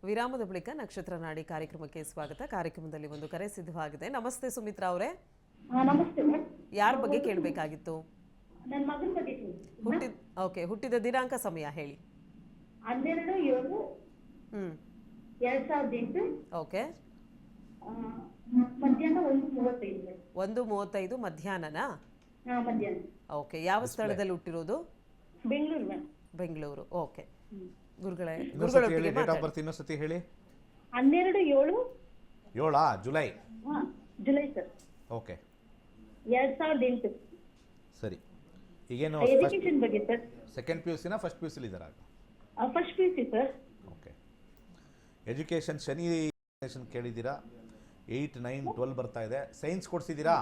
ವಿರಾಮದ ಬಳಿಕ ನಕ್ಷತ್ರ ನಾಡಿ ಕಾರ್ಯಕ್ರಮಕ್ಕೆ ಸ್ವಾಗತ. ಕಾರ್ಯಕ್ರಮದಲ್ಲಿ ಒಂದು ಕರೆ ಸಿದ್ಧವಾಗಿದೆ. ನಮಸ್ತೆ ಸುಮಿತ್ರಾ ಅವರೇ. ನಮಸ್ತೆ ಮೇಡಮ್. ಯಾರ ಬಗ್ಗೆ ಕೇಳಬೇಕಾಗಿತ್ತು? ನನ್ನ ಮಗನ ಬಗ್ಗೆ. ಹುಟ್ಟಿದ ದಿನಾಂಕ ಸಮಯ ಹೇಳಿ. 12/7/2008. ಓಕೆ. ಮಧ್ಯಾಹ್ನ 1:35. 1:35 ಮಧ್ಯಾಹ್ನನಾ? ಮಧ್ಯಾಹ್ನ. ಓಕೆ. ಯಾವ ಸ್ಥಳದಲ್ಲಿ ಹುಟ್ಟಿರೋದು? ಬೆಂಗಳೂರು ಮೇಡಮ್. ಬೆಂಗಳೂರು. ಓಕೆ. ಗುರುಗಳೇ, ಡೇಟ್ ಆಫ್ ಬರ್ತ್ ಇನ್ನೊಂದ್ಸತಿ ಹೇಳಿ. 12/7. ಜುಲೈ. July sir. ಓಕೆ. 2008. ಸರಿ. ಈಗೇನು ಎಜುಕೇಶನ್ ಬಗ್ಗೆ sir? Second PUC first PUC ಇದ್ದಾರಾ? First PUC sir. Okay. Education Shani ಕೇಳಿದ್ದೀರಾ? 8, 9, 12 ಬರ್ತಾ ಇದೆ. ಸೈನ್ಸ್ ಕೊಡ್ಸಿದ್ದೀರಾ?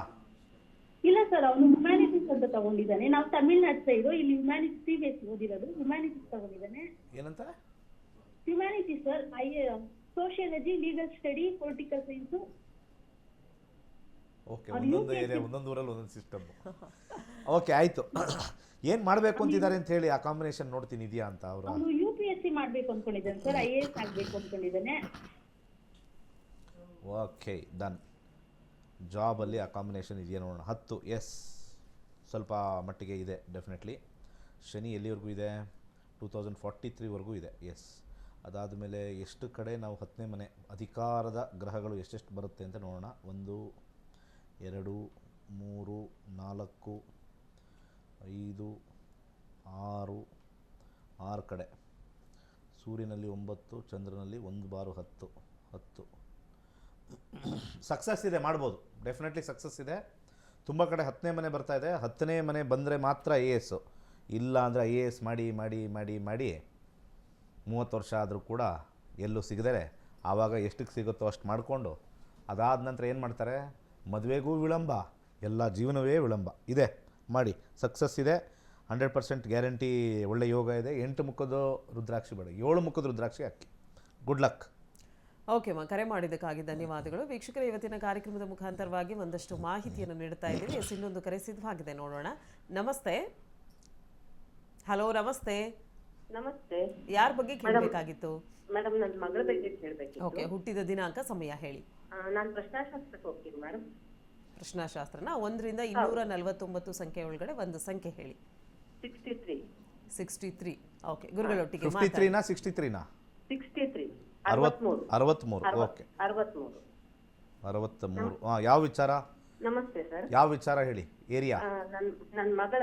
ಇಲ್ಲ ಸರ್, ಅವನು ಹ್ಯುಮ್ಯಾನಿಟೀಸ್ ಅಂತ ತಗೊಂಡಿದ್ದಾನೆ. ನಾವು ತಮಿಳ್ನಾಡು ಸೈಡು, ಇಲ್ಲಿ ಹ್ಯುಮ್ಯಾನಿಟೀಸ್ CBSE ಓದಿರೋದು. ಹ್ಯುಮ್ಯಾನಿಟೀಸ್ ತಗೊಂಡಿದ್ದಾನೆ. ಏನಂತ? Humanities sir. Sociology, legal study, political science. Okay. ಒಂದೊಂದು ಏರಿಯಾ, ಒಂದೊಂದು ಊರಲ್ಲಿ ಒಂದೊಂದು ಸಿಸ್ಟಮ್. ಓಕೆ, ಆಯ್ತು. ಏನು ಮಾಡಬೇಕು ಅಂತಿದ್ದಾರೆ ಅಂತ ಹೇಳಿ, ಆ ಕಾಂಬಿನೇಷನ್ ನೋಡ್ತೀನಿ ಇದೆಯಾ ಅಂತ. ಅವರು UPSC ಮಾಡಬೇಕು ಅನ್ಕೊಂಡಿದ್ದಾನೆ ಸರ್. IAS ಆಗಬೇಕು ಅನ್ಕೊಂಡಿದ್ದಾನೆ. Okay, done. ಜಾಬಲ್ಲಿ ಆ ಕಾಂಬಿನೇಷನ್ ಇದೆಯಾ ನೋಡೋಣ. 10 ಎಸ್, ಸ್ವಲ್ಪ ಮಟ್ಟಿಗೆ ಇದೆ ಡೆಫಿನೆಟ್ಲಿ. ಶನಿ ಎಲ್ಲಿವರೆಗೂ ಇದೆ? 2043ವರೆಗೂ ಇದೆ. ಎಸ್. ಅದಾದಮೇಲೆ ಎಷ್ಟು ಕಡೆ ನಾವು 10ನೇ ಮನೆ ಅಧಿಕಾರದ ಗ್ರಹಗಳು ಎಷ್ಟೆಷ್ಟು ಬರುತ್ತೆ ಅಂತ ನೋಡೋಣ. 1, 2, 3, 4, 5, 6 ಕಡೆ. ಸೂರ್ಯನಲ್ಲಿ 9, ಚಂದ್ರನಲ್ಲಿ 1 ಬಾರು 10. ಸಕ್ಸಸ್ ಇದೆ, ಮಾಡ್ಬೋದು. ಡೆಫಿನೆಟ್ಲಿ ಸಕ್ಸಸ್ ಇದೆ. ತುಂಬ ಕಡೆ 10ನೇ ಮನೆ ಬರ್ತಾ ಇದೆ. 10ನೇ ಮನೆ ಬಂದರೆ ಮಾತ್ರ IAS. ಇಲ್ಲ ಅಂದರೆ IAS ಮಾಡಿ 30 ವರ್ಷ ಆದರೂ ಕೂಡ ಎಲ್ಲೂ ಸಿಗದರೆ, ಆವಾಗ ಎಷ್ಟಕ್ಕೆ ಸಿಗುತ್ತೋ ಅಷ್ಟು ಮಾಡಿಕೊಂಡು ಅದಾದ ನಂತರ ಏನು ಮಾಡ್ತಾರೆ? ಮದುವೆಗೂ ವಿಳಂಬ, ಎಲ್ಲ ಜೀವನವೇ ವಿಳಂಬ ಇದೆ. ಮಾಡಿ, ಸಕ್ಸಸ್ ಇದೆ. 100% ಗ್ಯಾರಂಟಿ. ಒಳ್ಳೆ ಯೋಗ ಇದೆ. 8 ಮುಖದ ರುದ್ರಾಕ್ಷಿ ಬೇಡ, 7 ಮುಖದ ರುದ್ರಾಕ್ಷಿ ಹಾಕಿ. Good luck. ಓಕೆ ಮಾ, ಕರೆ ಮಾಡಿದ್ದಕ್ಕಾಗಿ ಧನ್ಯವಾದಗಳು. ವೀಕ್ಷಕರ, ಇವತ್ತಿನ ಕಾರ್ಯಕ್ರಮದ ಮುಖಾಂತರವಾಗಿ ಒಂದಷ್ಟು ಮಾಹಿತಿಯನ್ನು ನೀಡ್ತಾ ಇದ್ದೀವಿ. ಇನ್ನೊಂದು ಕರೆ ಸಿದ್ಧವಾಗಿದೆ, ನೋಡೋಣ. ನಮಸ್ತೆ. ಹಲೋ, ನಮಸ್ತೆ. ನಮಸ್ತೆ. ಯಾರ ಬಗ್ಗೆ ಕೇಳಬೇಕಾಗಿತ್ತು? ಮೇಡಮ್, ನನ್ನ ಮಗಳ ಬಗ್ಗೆ ಕೇಳಬೇಕಿತ್ತು. ಓಕೆ. ಹುಟ್ಟಿದ ದಿನಾಂಕ ಸಮಯ ಹೇಳಿ. ನಾನು ಪ್ರಶ್ನಾಶಾಸ್ತ್ರಕ್ಕೆ ಹೋಗ್ತೀನಿ ಮೇಡಮ್. ಪ್ರಶ್ನಾಶಾಸ್ತ್ರನ 1ರಿಂದ 249 ಸಂಖ್ಯೆ ಒಳಗಡೆ ಒಂದು ಸಂಖ್ಯೆ ಹೇಳಿ. 63. 63. ಓಕೆ. ಗುರುಗಳೊಟ್ಟಿಗೆ 53ನಾ 63ನಾ? 63. 63. ಓಕೆ. 63. ಯಾವ ವಿಚಾರ? ನಮಸ್ತೆ ಸರ್. ಯಾವ ವಿಚಾರ ಹೇಳಿ. ಏರಿಯಾ? ನನ್ನ ಮಗಳ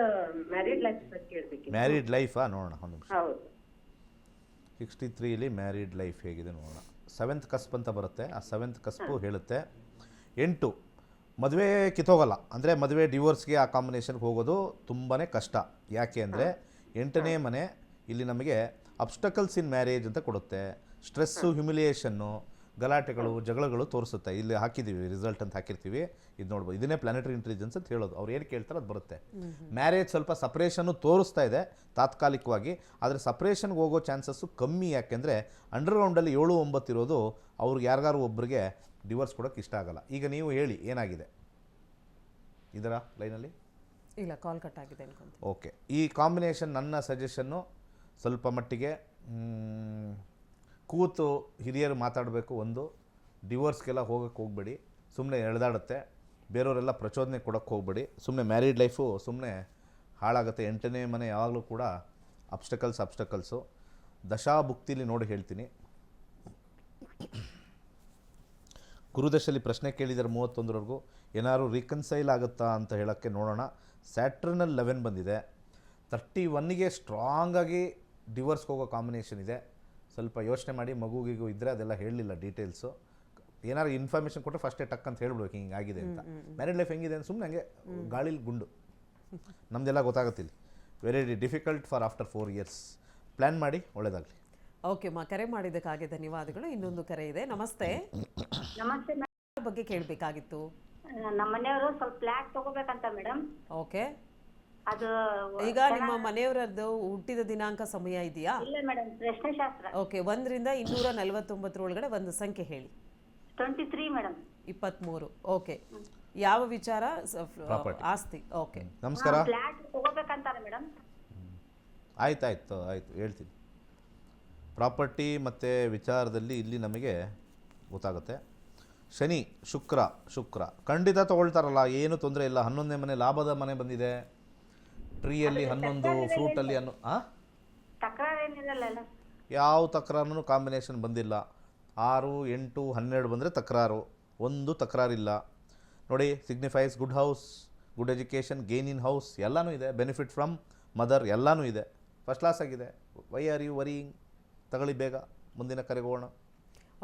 ಮ್ಯಾರಿಡ್ ಲೈಫ್ ಬಗ್ಗೆ ಕೇಳಬೇಕಿತ್ತು. ಮ್ಯಾರಿಡ್ ಲೈಫಾ? ನೋಡೋಣ ಒಂದು ನಿಮಿಷ. ಹೌದು. 63ಲಿ ಮ್ಯಾರಿಡ್ ಲೈಫ್ ಹೇಗಿದೆ ನೋಡೋಣ. 7th ಕಸ್ಪ್ ಅಂತ ಬರುತ್ತೆ. ಆ 7th ಕಸ್ಪು ಹೇಳುತ್ತೆ. 8 ಮದುವೆ ಕಿತ್ತೋಗಲ್ಲ. ಅಂದರೆ ಮದುವೆ ಡಿವೋರ್ಸ್ಗೆ ಆ ಕಾಂಬಿನೇಷನ್ಗೆ ಹೋಗೋದು ತುಂಬಾ ಕಷ್ಟ. ಯಾಕೆ ಅಂದರೆ 8ನೇ ಮನೆ ಇಲ್ಲಿ ನಮಗೆ ಅಬ್ಸ್ಟಕಲ್ಸ್ ಇನ್ ಮ್ಯಾರೇಜ್ ಅಂತ ಕೊಡುತ್ತೆ. ಸ್ಟ್ರೆಸ್ಸು, ಹ್ಯುಮಿಲಿಯೇಷನ್ನು, ಗಲಾಟೆಗಳು, ಜಗಳಗಳು ತೋರಿಸುತ್ತೆ. ಇಲ್ಲಿ ಹಾಕಿದ್ದೀವಿ, ರಿಸಲ್ಟ್ ಅಂತ ಹಾಕಿರ್ತೀವಿ. ಇದು ನೋಡ್ಬೋದು. ಇದನ್ನೇ ಪ್ಲಾನೆಟರಿ ಇಂಟೆಲಿಜೆನ್ಸ್ ಅಂತ ಹೇಳೋದು. ಅವ್ರು ಏನು ಕೇಳ್ತಾರೆ ಅದು ಬರುತ್ತೆ. ಮ್ಯಾರೇಜ್ ಸ್ವಲ್ಪ ಸಪ್ರೇಷನ್ನು ತೋರಿಸ್ತಾ ಇದೆ ತಾತ್ಕಾಲಿಕವಾಗಿ. ಆದರೆ ಸಪ್ರೇಷನ್ಗೆ ಹೋಗೋ ಚಾನ್ಸಸ್ಸು ಕಮ್ಮಿ. ಯಾಕೆಂದರೆ ಅಂಡರ್ಗ್ರೌಂಡಲ್ಲಿ 7, 9 ಇರೋದು ಅವ್ರಿಗೆ ಯಾರಿಗಾರು ಒಬ್ಬರಿಗೆ ಡಿವೋರ್ಸ್ ಕೊಡೋಕ್ಕೆ ಇಷ್ಟ ಆಗಲ್ಲ. ಈಗ ನೀವು ಹೇಳಿ ಏನಾಗಿದೆ ಇದರ ಲೈನಲ್ಲಿ? ಇಲ್ಲ, ಕಾಲ್ ಕಟ್ ಆಗಿದೆ ಅನ್ಕೊಂತೀನಿ. ಓಕೆ. ಈ ಕಾಂಬಿನೇಷನ್ ನನ್ನ ಸಜೆಷನ್ನು ಸ್ವಲ್ಪ ಮಟ್ಟಿಗೆ ಕೂತು ಹಿರಿಯರು ಮಾತಾಡಬೇಕು. ಒಂದು, ಡಿವೋರ್ಸ್ಗೆಲ್ಲ ಹೋಗೋಕ್ಕೆ ಹೋಗಬೇಡಿ. ಸುಮ್ಮನೆ ಎಳೆದಾಡುತ್ತೆ. ಬೇರೆಯವರೆಲ್ಲ ಪ್ರಚೋದನೆ ಕೊಡೋಕ್ಕೆ ಹೋಗಬೇಡಿ. ಸುಮ್ಮನೆ ಮ್ಯಾರಿಡ್ ಲೈಫು ಸುಮ್ಮನೆ ಹಾಳಾಗುತ್ತೆ. 8ನೇ ಮನೆ ಯಾವಾಗಲೂ ಕೂಡ ಅಬ್ಸ್ಟಕಲ್ಸು. ದಶಾಭುಕ್ತಿಲಿ ನೋಡಿ ಹೇಳ್ತೀನಿ. ಗುರುದಶಲ್ಲಿ ಪ್ರಶ್ನೆ ಕೇಳಿದರೆ 31ವರೆಗೂ ಏನಾದ್ರು ರೀಕನ್ಸೈಲ್ ಆಗುತ್ತಾ ಅಂತ ಹೇಳೋಕ್ಕೆ ನೋಡೋಣ. ಸ್ಯಾಟ್ರನಲ್ಲಿ 11 ಬಂದಿದೆ. 31ಗೆ ಸ್ಟ್ರಾಂಗಾಗಿ ಡಿವೋರ್ಸ್ಗೆ ಹೋಗೋ ಕಾಂಬಿನೇಷನ್ ಇದೆ. ಸ್ವಲ್ಪ ಯೋಚನೆ ಮಾಡಿ. ಮಗುಗಿಗೂ ಇದ್ದರೆ ಅದೆಲ್ಲ ಹೇಳಲಿಲ್ಲ ಡೀಟೇಲ್ಸು. ಏನಾದ್ರು ಇನ್ಫಾರ್ಮೇಷನ್ ಕೊಟ್ಟರೆ ಫಸ್ಟೇ ಟಕ್ ಅಂತ ಹೇಳ್ಬಿಡ್ಬೇಕು ಹಿಂಗೆ ಆಗಿದೆ ಅಂತ. ಮ್ಯಾರಿಡ್ ಲೈಫ್ ಹೆಂಗಿದೆ ಅಂತ ಸುಮ್ಮನೆ ಹಂಗೆ ಗಾಳಿಲಿ ಗುಂಡು. ನಮ್ಮದೆಲ್ಲ ಗೊತ್ತಾಗುತ್ತಿಲ್ಲ. Very difficult for after 4 years. Plan ಮಾಡಿ, ಒಳ್ಳೆಯದಾಗಲಿ. ಓಕೆ ಮಾ, ಕರೆ ಮಾಡಿದ್ದಕ್ಕಾಗಿ ಧನ್ಯವಾದಗಳು. ಇನ್ನೊಂದು ಕರೆ ಇದೆ. ನಮಸ್ತೆ. ನಮಸ್ತೆ. ಬಗ್ಗೆ ಕೇಳಬೇಕಾಗಿತ್ತು. ನಮ್ಮ ಮನೆಯವರು ಸ್ವಲ್ಪ ಫ್ಲಾಟ್ ತಗೋಬೇಕಂತ ಮೇಡಮ್. ಓಕೆ. ಅದು ಈಗ ನಿಮ್ಮ ಮನೆಯವರದ್ದು ಹುಟ್ಟಿದ ದಿನಾಂಕ ಸಮಯ ಇದೆಯಾ? ಇಲ್ಲ ಮೇಡಮ್, ಪ್ರಶ್ನೆಶಾಸ್ತ್ರ. ಓಕೆ. 1ರಿಂದ 249 ಒಳಗಡೆ ಒಂದು ಸಂಖ್ಯೆ ಹೇಳಿ. 23 ಮೇಡಮ್. 23. ಓಕೆ. ಯಾವ ವಿಚಾರ? ಆಸ್ತಿ. ಓಕೆ. ನಮಸ್ಕಾರ. ಫ್ಲಾಟ್ ತಗೋಬೇಕಂತಾರೆ ಮೇಡಮ್. ಆಯ್ತು ಹೇಳ್ತೀನಿ. ಪ್ರಾಪರ್ಟಿ ಮತ್ತು ವಿಚಾರದಲ್ಲಿ ಇಲ್ಲಿ ನಮಗೆ ಗೊತ್ತಾಗುತ್ತೆ. ಶನಿ ಶುಕ್ರ ಖಂಡಿತ ತೊಗೊಳ್ತಾರಲ್ಲ, ಏನು ತೊಂದರೆ ಇಲ್ಲ. 11ನೇ ಮನೆ ಲಾಭದ ಮನೆ ಬಂದಿದೆ. ಟ್ರೀಯಲ್ಲಿ 11, ಫ್ರೂಟಲ್ಲಿ ತಕರಾರೇನಿರಲ್ಲ. ಯಾವ ತಕರಾರು ಕಾಂಬಿನೇಷನ್ ಬಂದಿಲ್ಲ. 6, 8, 12 ಬಂದರೆ ತಕರಾರು, ಒಂದು ತಕರಾರಿಲ್ಲ ನೋಡಿ. Signifies good house, good education, gain in house ಎಲ್ಲನೂ ಇದೆ. ಬೆನಿಫಿಟ್ ಫ್ರಮ್ ಮದರ್ ಎಲ್ಲನೂ ಇದೆ. ಫಸ್ಟ್ ಕ್ಲಾಸ್ ಆಗಿದೆ. Why are you worrying? ತಗೊಳ್ಳಿ ಬೇಗ, ಮುಂದಿನ ಕರೆಗೆ ಹೋಗೋಣ.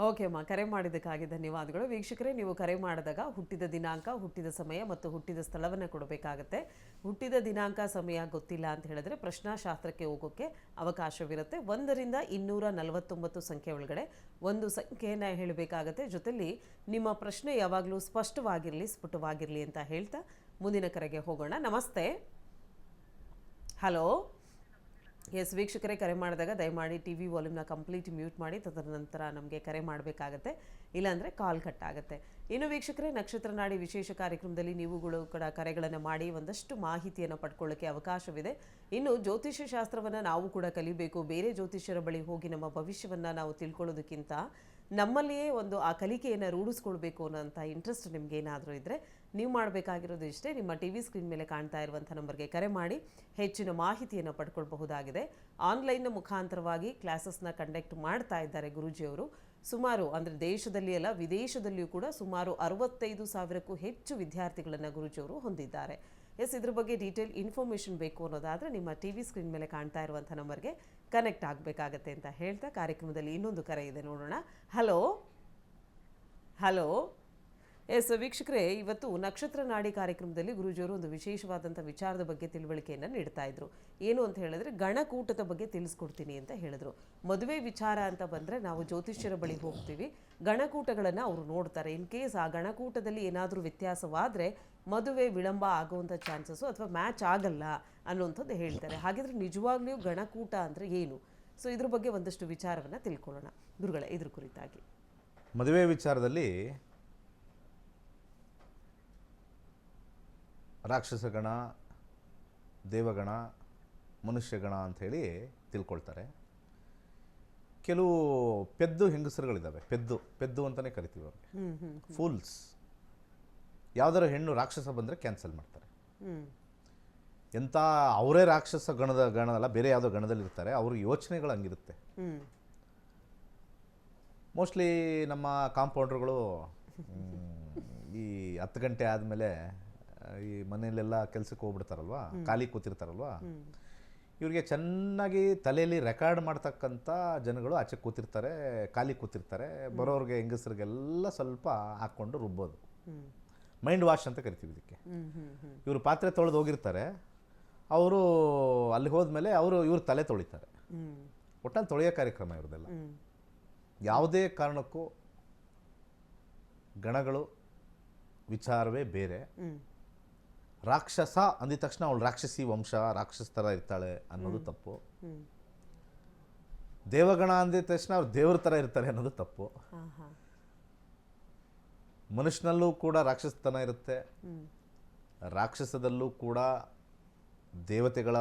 ಓಕೆ ಅಮ್ಮ, ಕರೆ ಮಾಡಿದ್ದಕ್ಕಾಗಿ ಧನ್ಯವಾದಗಳು. ವೀಕ್ಷಕರೇ, ನೀವು ಕರೆ ಮಾಡಿದಾಗ ಹುಟ್ಟಿದ ದಿನಾಂಕ, ಹುಟ್ಟಿದ ಸಮಯ ಮತ್ತು ಹುಟ್ಟಿದ ಸ್ಥಳವನ್ನು ಕೊಡಬೇಕಾಗತ್ತೆ. ಹುಟ್ಟಿದ ದಿನಾಂಕ, ಸಮಯ ಗೊತ್ತಿಲ್ಲ ಅಂತ ಹೇಳಿದ್ರೆ ಪ್ರಶ್ನಾಶಾಸ್ತ್ರಕ್ಕೆ ಹೋಗೋಕ್ಕೆ ಅವಕಾಶವಿರುತ್ತೆ. 1ರಿಂದ 249 ಸಂಖ್ಯೆ ಒಳಗಡೆ ಒಂದು ಸಂಖ್ಯೆಯನ್ನು ಹೇಳಬೇಕಾಗತ್ತೆ. ಜೊತೆಲಿ ನಿಮ್ಮ ಪ್ರಶ್ನೆ ಯಾವಾಗಲೂ ಸ್ಪಷ್ಟವಾಗಿರಲಿ, ಸ್ಫುಟವಾಗಿರಲಿ ಅಂತ ಹೇಳ್ತಾ ಮುಂದಿನ ಕರೆಗೆ ಹೋಗೋಣ. ನಮಸ್ತೆ. ಹಲೋ. ಎಸ್ ವೀಕ್ಷಕರೇ, ಕರೆ ಮಾಡಿದಾಗ ದಯಮಾಡಿ ಟಿ ವಿ ವಾಲ್ಯೂಮ್ನ ಕಂಪ್ಲೀಟ್ ಮ್ಯೂಟ್ ಮಾಡಿ ತದನಂತರ ನಮಗೆ ಕರೆ ಮಾಡಬೇಕಾಗತ್ತೆ, ಇಲ್ಲಾಂದರೆ ಕಾಲ್ ಕಟ್ ಆಗುತ್ತೆ. ಇನ್ನು ವೀಕ್ಷಕರೇ, ನಕ್ಷತ್ರ ನಾಡಿ ವಿಶೇಷ ಕಾರ್ಯಕ್ರಮದಲ್ಲಿ ನೀವುಗಳು ಕೂಡ ಕರೆಗಳನ್ನು ಮಾಡಿ ಒಂದಷ್ಟು ಮಾಹಿತಿಯನ್ನು ಪಡ್ಕೊಳ್ಳೋಕ್ಕೆ ಅವಕಾಶವಿದೆ. ಇನ್ನು ಜ್ಯೋತಿಷ್ಯ ಶಾಸ್ತ್ರವನ್ನು ನಾವು ಕೂಡ ಕಲಿಬೇಕು. ಬೇರೆ ಜ್ಯೋತಿಷ್ಯರ ಬಳಿ ಹೋಗಿ ನಮ್ಮ ಭವಿಷ್ಯವನ್ನು ನಾವು ತಿಳ್ಕೊಳ್ಳೋದಕ್ಕಿಂತ ನಮ್ಮಲ್ಲಿಯೇ ಒಂದು ಆ ಕಲಿಕೆಯನ್ನು ರೂಢಿಸ್ಕೊಳ್ಬೇಕು ಅನ್ನೋಂಥ ಇಂಟ್ರೆಸ್ಟ್ ನಿಮ್ಗೆ ಏನಾದರೂ ಇದ್ದರೆ ನೀವು ಮಾಡಬೇಕಾಗಿರೋದು ಇಷ್ಟೇ. ನಿಮ್ಮ ಟಿ ವಿ ಸ್ಕ್ರೀನ್ ಮೇಲೆ ಕಾಣ್ತಾ ಇರುವಂಥ ನಂಬರ್ಗೆ ಕರೆ ಮಾಡಿ ಹೆಚ್ಚಿನ ಮಾಹಿತಿಯನ್ನು ಪಡ್ಕೊಳ್ಬಹುದಾಗಿದೆ. ಆನ್ಲೈನ್ನ ಮುಖಾಂತರವಾಗಿ ಕ್ಲಾಸಸ್ನ ಕಂಡಕ್ಟ್ ಮಾಡ್ತಾ ಇದ್ದಾರೆ ಗುರೂಜಿಯವರು. ಸುಮಾರು ಅಂದರೆ ದೇಶದಲ್ಲಿ ಅಲ್ಲ, ವಿದೇಶದಲ್ಲಿಯೂ ಕೂಡ ಸುಮಾರು 65,000ಕ್ಕೂ ಹೆಚ್ಚು ವಿದ್ಯಾರ್ಥಿಗಳನ್ನು ಗುರೂಜಿಯವರು ಹೊಂದಿದ್ದಾರೆ. ಎಸ್, ಇದ್ರ ಬಗ್ಗೆ ಡೀಟೇಲ್ ಇನ್ಫಾರ್ಮೇಷನ್ ಬೇಕು ಅನ್ನೋದಾದರೆ ನಿಮ್ಮ ಟಿ ವಿ ಸ್ಕ್ರೀನ್ ಮೇಲೆ ಕಾಣ್ತಾ ಇರುವಂಥ ನಂಬರ್ಗೆ ಕನೆಕ್ಟ್ ಆಗಬೇಕಾಗತ್ತೆ ಅಂತ ಹೇಳ್ತಾ ಕಾರ್ಯಕ್ರಮದಲ್ಲಿ ಇನ್ನೊಂದು ಕರೆ ಇದೆ, ನೋಡೋಣ. ಹಲೋ. ಎಸ್ ವೀಕ್ಷಕರೇ, ಇವತ್ತು ನಕ್ಷತ್ರ ನಾಡಿ ಕಾರ್ಯಕ್ರಮದಲ್ಲಿ ಗುರೂಜಿಯವರು ಒಂದು ವಿಶೇಷವಾದಂಥ ವಿಚಾರದ ಬಗ್ಗೆ ತಿಳುವಳಿಕೆಯನ್ನು ನೀಡ್ತಾ ಇದ್ರು. ಏನು ಅಂತ ಹೇಳಿದ್ರೆ ಗಣಕೂಟದ ಬಗ್ಗೆ ತಿಳಿಸ್ಕೊಡ್ತೀನಿ ಅಂತ ಹೇಳಿದ್ರು. ಮದುವೆ ವಿಚಾರ ಅಂತ ಬಂದರೆ ನಾವು ಜ್ಯೋತಿಷ್ಯರ ಬಳಿ ಹೋಗ್ತೀವಿ, ಗಣಕೂಟಗಳನ್ನು ಅವರು ನೋಡ್ತಾರೆ. ಇನ್ ಕೇಸ್ ಆ ಗಣಕೂಟದಲ್ಲಿ ಏನಾದರೂ ವ್ಯತ್ಯಾಸವಾದರೆ ಮದುವೆ ವಿಳಂಬ ಆಗುವಂಥ ಚಾನ್ಸಸ್ಸು ಅಥವಾ ಮ್ಯಾಚ್ ಆಗಲ್ಲ ಅನ್ನುವಂಥದ್ದು ಹೇಳ್ತಾರೆ. ಹಾಗಿದ್ರೆ ನಿಜವಾಗ್ಲೂ ಗಣಕೂಟ ಅಂದರೆ ಏನು? ಸೊ ಇದ್ರ ಬಗ್ಗೆ ಒಂದಷ್ಟು ವಿಚಾರವನ್ನು ತಿಳ್ಕೊಳ್ಳೋಣ ಗುರುಗಳೇ, ಇದ್ರ ಕುರಿತಾಗಿ. ಮದುವೆ ವಿಚಾರದಲ್ಲಿ ರಾಕ್ಷಸಗಣ, ದೇವಗಣ, ಮನುಷ್ಯಗಣ ಅಂಥೇಳಿ ತಿಳ್ಕೊಳ್ತಾರೆ. ಕೆಲವು ಪೆದ್ದು ಹೆಂಗಸರುಗಳಿದ್ದಾವೆ, ಪೆದ್ದು ಅಂತಲೇ ಕರಿತೀವಿ ಅವ್ರಿಗೆ, ಫೂಲ್ಸ್. ಯಾವುದಾದ್ರು ಹೆಣ್ಣು ರಾಕ್ಷಸ ಬಂದರೆ ಕ್ಯಾನ್ಸಲ್ ಮಾಡ್ತಾರೆ. ಎಂಥ ಅವರೇ ರಾಕ್ಷಸ ಗಣದಲ್ಲ, ಬೇರೆ ಯಾವುದೋ ಗಣದಲ್ಲಿ ಇರ್ತಾರೆ. ಅವ್ರ ಯೋಚನೆಗಳು ಹಂಗಿರುತ್ತೆ. ಮೋಸ್ಟ್ಲಿ ನಮ್ಮ ಕಾಂಪೌಂಡ್ರುಗಳು ಈ 10 ಗಂಟೆ ಆದಮೇಲೆ ಈ ಮನೆಯಲ್ಲೆಲ್ಲ ಕೆಲಸಕ್ಕೆ ಹೋಗ್ಬಿಡ್ತಾರಲ್ವ, ಖಾಲಿ ಕೂತಿರ್ತಾರಲ್ವ, ಇವ್ರಿಗೆ ಚೆನ್ನಾಗಿ ತಲೆಯಲ್ಲಿ ರೆಕಾರ್ಡ್ ಮಾಡ್ತಕ್ಕಂಥ ಜನಗಳು ಆಚೆ ಕೂತಿರ್ತಾರೆ, ಖಾಲಿ ಕೂತಿರ್ತಾರೆ. ಬರೋರಿಗೆ ಹೆಂಗಸರಿಗೆಲ್ಲ ಸ್ವಲ್ಪ ಹಾಕ್ಕೊಂಡು ರುಬ್ಬೋದು. ಮೈಂಡ್ ವಾಶ್ ಅಂತ ಕರಿತೀವಿ ಇದಕ್ಕೆ. ಇವರು ಪಾತ್ರೆ ತೊಳೆದು ಹೋಗಿರ್ತಾರೆ, ಅವರು ಅಲ್ಲಿ ಹೋದ್ಮೇಲೆ ಇವ್ರು ತಲೆ ತೊಳಿತಾರೆ. ಒಟ್ಟಲ್ಲಿ ತೊಳೆಯೋ ಕಾರ್ಯಕ್ರಮ ಇವ್ರದೆಲ್ಲ. ಯಾವುದೇ ಕಾರಣಕ್ಕೂ ಗಣಗಳು ವಿಚಾರವೇ ಬೇರೆ. ರಾಕ್ಷಸ ಅಂದಿದ ತಕ್ಷಣ ಅವಳು ರಾಕ್ಷಸಿ ವಂಶ, ರಾಕ್ಷಸ ಥರ ಇರ್ತಾಳೆ ಅನ್ನೋದು ತಪ್ಪು. ದೇವಗಣ ಅಂದಿದ ತಕ್ಷಣ ಅವ್ರು ದೇವ್ರ ಥರ ಇರ್ತಾರೆ ಅನ್ನೋದು ತಪ್ಪು. ಮನುಷ್ಯನಲ್ಲೂ ಕೂಡ ರಾಕ್ಷಸತನ ಇರುತ್ತೆ, ರಾಕ್ಷಸದಲ್ಲೂ ಕೂಡ ದೇವತೆಗಳ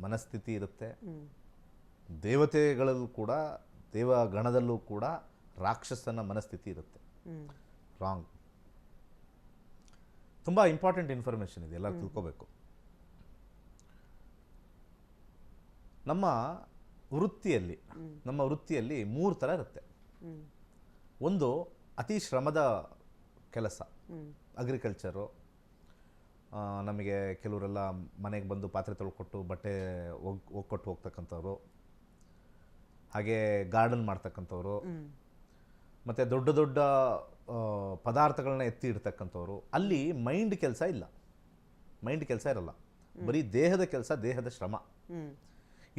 ಮನಸ್ಥಿತಿ ಇರುತ್ತೆ, ದೇವತೆಗಳಲ್ಲೂ ಕೂಡ, ದೇವಗಣದಲ್ಲೂ ಕೂಡ ರಾಕ್ಷಸನ ಮನಸ್ಥಿತಿ ಇರುತ್ತೆ. ರಾಂಗ್. ತುಂಬ ಇಂಪಾರ್ಟೆಂಟ್ ಇನ್ಫಾರ್ಮೇಷನ್ ಇದೆ, ಎಲ್ಲ ತಿಳ್ಕೋಬೇಕು. ನಮ್ಮ ವೃತ್ತಿಯಲ್ಲಿ 3 ಥರ ಇರುತ್ತೆ. ಒಂದು ಅತಿ ಶ್ರಮದ ಕೆಲಸ, ಅಗ್ರಿಕಲ್ಚರು. ನಮಗೆ ಕೆಲವರೆಲ್ಲ ಮನೆಗೆ ಬಂದು ಪಾತ್ರೆ ತೊಳ್ಕೊಟ್ಟು ಬಟ್ಟೆ ಒಗ್ಕೊಟ್ಟು ಹೋಗ್ತಕ್ಕಂಥವ್ರು, ಹಾಗೆ ಗಾರ್ಡನ್ ಮಾಡ್ತಕ್ಕಂಥವ್ರು, ಮತ್ತು ದೊಡ್ಡ ದೊಡ್ಡ ಪದಾರ್ಥಗಳನ್ನ ಎತ್ತಿ ಇಡ್ತಕ್ಕಂಥವ್ರು. ಅಲ್ಲಿ ಮೈಂಡ್ ಕೆಲಸ ಇರಲ್ಲ, ಬರೀ ದೇಹದ ಕೆಲಸ, ದೇಹದ ಶ್ರಮ.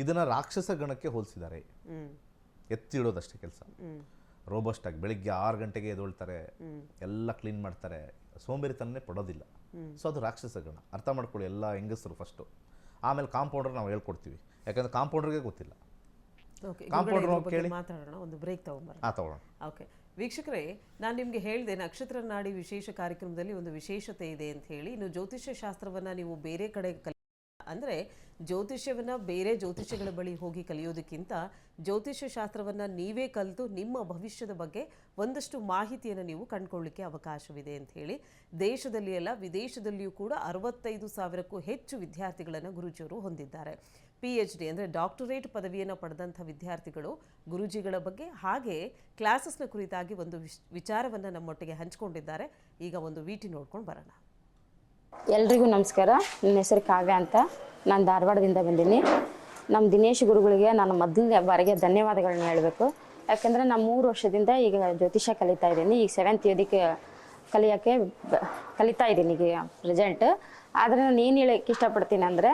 ಇದನ್ನು ರಾಕ್ಷಸ ಗಣಕ್ಕೆ ಹೋಲಿಸಿದ್ದಾರೆ. ಎತ್ತಿಡೋದಷ್ಟೇ ಕೆಲಸ. ರೋಬಸ್ಟ್ ಆಗಿ ಬೆಳಿಗ್ಗೆ 6 ಗಂಟೆಗೆ ಎದ್ದೇಳ್ತಾರೆ, ಎಲ್ಲ ಕ್ಲೀನ್ ಮಾಡ್ತಾರೆ, ಸೋಂಬೇರಿತನನೇ ಪಡೋದಿಲ್ಲ. ಸೊ ಅದು ರಾಕ್ಷಸ ಗಣ. ಅರ್ಥ ಮಾಡ್ಕೊಳ್ಳಿ ಎಲ್ಲ ಹೆಂಗಸರು ಫಸ್ಟು. ಆಮೇಲೆ ಕಾಂಪೌಂಡರ್ ನಾವು ಹೇಳ್ಕೊಡ್ತೀವಿ, ಯಾಕಂದ್ರೆ ಕಾಂಪೌಂಡರ್ಗೆ ಗೊತ್ತಿಲ್ಲ. ಕಾಂಪೌಂಡರ್ ಕೇಳಿ ಮಾತಾಡೋಣ, ಒಂದು ಬ್ರೇಕ್ ತಗೊಂಬರೋಣ. ತಗೊಳ್ಳೋಣ. ಓಕೆ ವೀಕ್ಷಕರೇ, ನಾನು ನಿಮಗೆ ಹೇಳಿದೆ ನಕ್ಷತ್ರ ನಾಡಿ ವಿಶೇಷ ಕಾರ್ಯಕ್ರಮದಲ್ಲಿ ಒಂದು ವಿಶೇಷತೆ ಇದೆ ಅಂತ ಹೇಳಿ. ಇನ್ನು ಜ್ಯೋತಿಷ್ಯ ಶಾಸ್ತ್ರವನ್ನು ನೀವು ಬೇರೆ ಕಡೆ ಅಂದರೆ ಜ್ಯೋತಿಷ್ಯವನ್ನು ಬೇರೆ ಜ್ಯೋತಿಷ್ಯಗಳ ಬಳಿ ಹೋಗಿ ಕಲಿಯೋದಕ್ಕಿಂತ ಜ್ಯೋತಿಷ್ಯ ಶಾಸ್ತ್ರವನ್ನು ನೀವೇ ಕಲಿತು ನಿಮ್ಮ ಭವಿಷ್ಯದ ಬಗ್ಗೆ ಒಂದಷ್ಟು ಮಾಹಿತಿಯನ್ನು ನೀವು ಕಂಡುಕೊಳ್ಳಿಕ್ಕೆ ಅವಕಾಶವಿದೆ ಅಂತ ಹೇಳಿ ದೇಶದಲ್ಲಿ ಅಲ್ಲ ವಿದೇಶದಲ್ಲಿಯೂ ಕೂಡ 65,000ಕ್ಕೂ ಹೆಚ್ಚು ವಿದ್ಯಾರ್ಥಿಗಳನ್ನು ಗುರೂಜಿಯವರು ಹೊಂದಿದ್ದಾರೆ. PhD ಅಂದರೆ ಡಾಕ್ಟರೇಟ್ ಪದವಿಯನ್ನು ಪಡೆದಂಥ ವಿದ್ಯಾರ್ಥಿಗಳು ಗುರೂಜಿಗಳ ಬಗ್ಗೆ ಹಾಗೆ ಕ್ಲಾಸಸ್ನ ಕುರಿತಾಗಿ ಒಂದು ವಿಚಾರವನ್ನು ನಮ್ಮೊಟ್ಟಿಗೆ ಹಂಚಿಕೊಂಡಿದ್ದಾರೆ. ಈಗ ಒಂದು ವಿಟಿ ನೋಡ್ಕೊಂಡು ಬರೋಣ. ಎಲ್ರಿಗೂ ನಮಸ್ಕಾರ. ನನ್ನ ಹೆಸರು ಕಾವ್ಯ ಅಂತ. ನಾನು ಧಾರವಾಡದಿಂದ ಬಂದೀನಿ. ನಮ್ಮ ದಿನೇಶ್ ಗುರುಗಳಿಗೆ ನಾನು ಮೊದಲನೇ ಬಾರಿಗೆ ಧನ್ಯವಾದಗಳನ್ನ ಹೇಳಬೇಕು. ಯಾಕಂದರೆ ನಾನು 3 ವರ್ಷದಿಂದ ಈಗ ಜ್ಯೋತಿಷ್ಯ ಕಲಿತಾ ಇದ್ದೀನಿ. ಈಗ 7th ವೇದಿಕೆ ಕಲಿತಾ ಇದ್ದೀನಿ ಈಗ ಪ್ರೆಸೆಂಟ್. ಆದರೆ ನಾನು ಏನು ಹೇಳೋಕ್ಕೆ ಇಷ್ಟಪಡ್ತೀನಿ ಅಂದರೆ,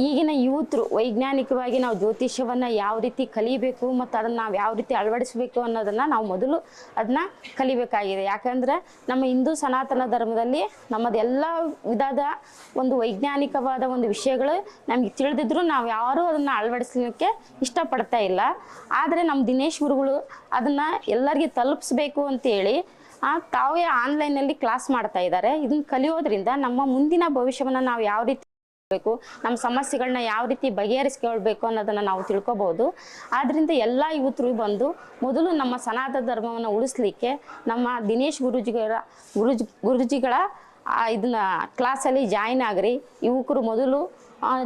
ಈಗಿನ ಯೂತ್ರು ವೈಜ್ಞಾನಿಕವಾಗಿ ನಾವು ಜ್ಯೋತಿಷ್ಯವನ್ನು ಯಾವ ರೀತಿ ಕಲಿಬೇಕು ಮತ್ತು ಅದನ್ನು ನಾವು ಯಾವ ರೀತಿ ಅಳವಡಿಸಬೇಕು ಅನ್ನೋದನ್ನು ನಾವು ಮೊದಲು ಅದನ್ನ ಕಲಿಬೇಕಾಗಿದೆ. ಯಾಕಂದರೆ ನಮ್ಮ ಹಿಂದೂ ಸನಾತನ ಧರ್ಮದಲ್ಲಿ ನಮ್ಮದೆಲ್ಲ ವಿಧದ ಒಂದು ವೈಜ್ಞಾನಿಕವಾದ ಒಂದು ವಿಷಯಗಳು ನಮಗೆ ತಿಳಿದಿದ್ರು ನಾವು ಯಾರೂ ಅದನ್ನು ಅಳವಡಿಸಲಿಕ್ಕೆ ಇಷ್ಟಪಡ್ತಾ ಇಲ್ಲ. ಆದರೆ ನಮ್ಮ ದಿನೇಶ್ ಗುರುಗಳು ಅದನ್ನು ಎಲ್ಲರಿಗೆ ತಲುಪಿಸ್ಬೇಕು ಅಂತೇಳಿ ತಾವೇ ಆನ್ಲೈನಲ್ಲಿ ಕ್ಲಾಸ್ ಮಾಡ್ತಾ ಇದ್ದಾರೆ. ಇದನ್ನು ಕಲಿಯೋದ್ರಿಂದ ನಮ್ಮ ಮುಂದಿನ ಭವಿಷ್ಯವನ್ನು ನಾವು ಯಾವ ರೀತಿ ಬೇಕು, ನಮ್ಮ ಸಮಸ್ಯೆಗಳನ್ನ ಯಾವ ರೀತಿ ಬಗೆಹರಿಸ್ಕೊಳ್ಬೇಕು ಅನ್ನೋದನ್ನು ನಾವು ತಿಳ್ಕೊಬೋದು. ಆದ್ದರಿಂದ ಎಲ್ಲ ಯುವಕರು ಬಂದು ಮೊದಲು ನಮ್ಮ ಸನಾತನ ಧರ್ಮವನ್ನು ಉಳಿಸ್ಲಿಕ್ಕೆ ನಮ್ಮ ದಿನೇಶ್ ಗುರುಜಿಗಳ ಇದನ್ನ ಕ್ಲಾಸಲ್ಲಿ ಜಾಯಿನ್ ಆಗ್ರಿ. ಯುವಕರು ಮೊದಲು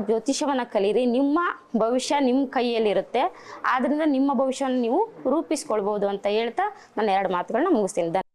ಜ್ಯೋತಿಷ್ಯವನ್ನು ಕಲೀರಿ. ನಿಮ್ಮ ಭವಿಷ್ಯ ನಿಮ್ಮ ಕೈಯಲ್ಲಿರುತ್ತೆ. ಆದ್ದರಿಂದ ನಿಮ್ಮ ಭವಿಷ್ಯವನ್ನು ನೀವು ರೂಪಿಸ್ಕೊಳ್ಬೋದು ಅಂತ ಹೇಳ್ತಾ ನಾನು 2 ಮಾತುಗಳನ್ನ ಮುಗಿಸ್ತೀನಿ.